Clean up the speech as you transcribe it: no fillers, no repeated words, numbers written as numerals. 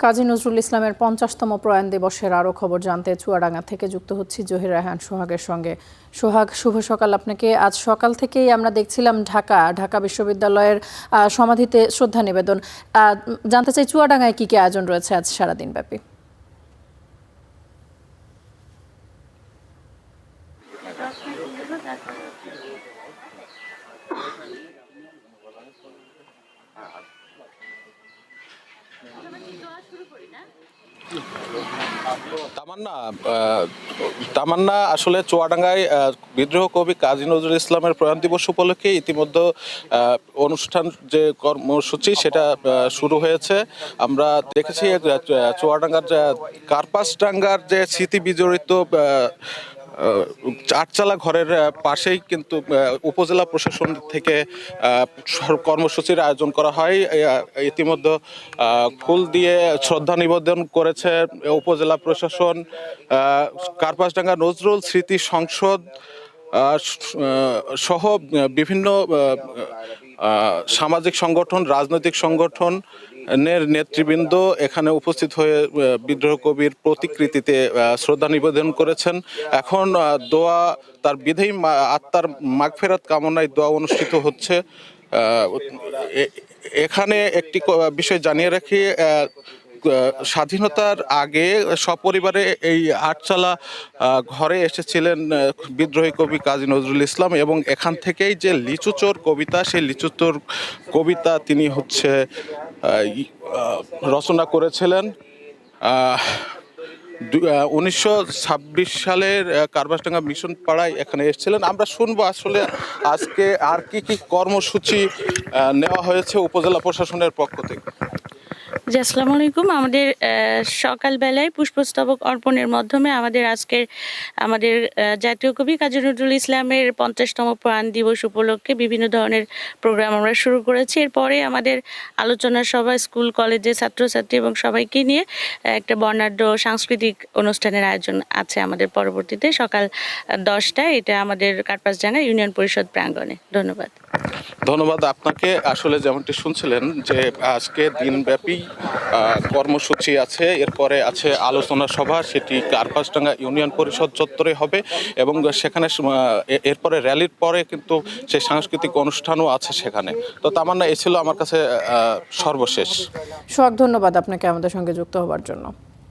কাজী নজরুল ইসলামের ৫০তম প্রয়াণ দিবসের আরও খবর জানতে চুয়াডাঙ্গা থেকে যুক্ত হচ্ছি জহির রায়হান সোহাগের সঙ্গে। সোহাগ, শুভ সকাল আপনাকে। আজ সকাল থেকেই আমরা দেখছিলাম ঢাকা বিশ্ববিদ্যালয়ের সমাধিতে শ্রদ্ধা নিবেদন। জানতে চাই চুয়াডাঙ্গায় কি আয়োজন রয়েছে আজ সারাদিন ব্যাপী? তামান্না আসলে চুয়াডাঙ্গায় বিদ্রোহ কবি কাজী নজরুল ইসলামের প্রয়াণ দিবস উপলক্ষে ইতিমধ্যে অনুষ্ঠান যে কর্মসূচি সেটা শুরু হয়েছে। আমরা দেখেছি চুয়াডাঙ্গার কার্পাসডাঙ্গার যে স্মৃতি বিজড়িত আটচালা ঘরের পাশেই কিন্তু উপজেলা প্রশাসন থেকে কর্মসূচির আয়োজন করা হয়। ইতিমধ্যে ফুল দিয়ে শ্রদ্ধা নিবেদন করেছে উপজেলা প্রশাসন, কার্পাসডাঙ্গা নজরুল স্মৃতি সংসদ সহ বিভিন্ন সামাজিক সংগঠন, রাজনৈতিক সংগঠন নেতৃবৃন্দ এখানে উপস্থিত হয়ে বিদ্রোহ কবির প্রতিকৃতিতে শ্রদ্ধা নিবেদন করেছেন। এখন দোয়া, তার বিধেয় আত্মার মাগফিরাত কামনায় দোয়া অনুষ্ঠিত হচ্ছে। এখানে একটি বিষয় জানিয়ে রাখি, স্বাধীনতার আগে সপরিবারে এই আটচালা ঘরে এসেছিলেন বিদ্রোহী কবি কাজী নজরুল ইসলাম, এবং এখান থেকেই যে লিচুচোর কবিতা, সেই লিচুচোর কবিতা তিনি রচনা করেছিলেন। 1926 সালের কার্পাসডাঙ্গা মিশন পাড়ায় এখানে এসেছিলেন। আমরা শুনবো আসলে আজকে আর কি কর্মসূচি নেওয়া হয়েছে উপজেলা প্রশাসনের পক্ষ থেকে। জি, আসসালামু আলাইকুম। আমাদের সকালবেলায় পুষ্পস্তবক অর্পণের মাধ্যমে আমাদের জাতীয় কবি কাজী নজরুল ইসলামের ৫০তম প্রয়াণ দিবস উপলক্ষে বিভিন্ন ধরনের প্রোগ্রাম আমরা শুরু করেছি। এরপরে আমাদের আলোচনা সভা, স্কুল কলেজের ছাত্রছাত্রী এবং সবাইকে নিয়ে একটা বর্ণাঢ্য সাংস্কৃতিক অনুষ্ঠানের আয়োজন আছে আমাদের পরবর্তীতে সকাল 10টায়। এটা আমাদের কার্পাসডাঙ্গা ইউনিয়ন পরিষদ প্রাঙ্গণে। ধন্যবাদ আপনাকে। আসলে যেমনটি শুনছিলেন যে আজকে দিনব্যাপী কর্মসূচি আছে, এরপরে আছে আলোচনা সভা, সেটি কার্পাসডাঙ্গা ইউনিয়ন পরিষদ চত্বরে হবে, এবং সেখানে এরপরে র্যালির পরে কিন্তু সেই সাংস্কৃতিক অনুষ্ঠানও আছে সেখানে। তো তামান্না, এ ছিল আমার কাছে সর্বশেষ। সোহাগ, ধন্যবাদ আপনাকে আমাদের সঙ্গে যুক্ত হবার জন্য।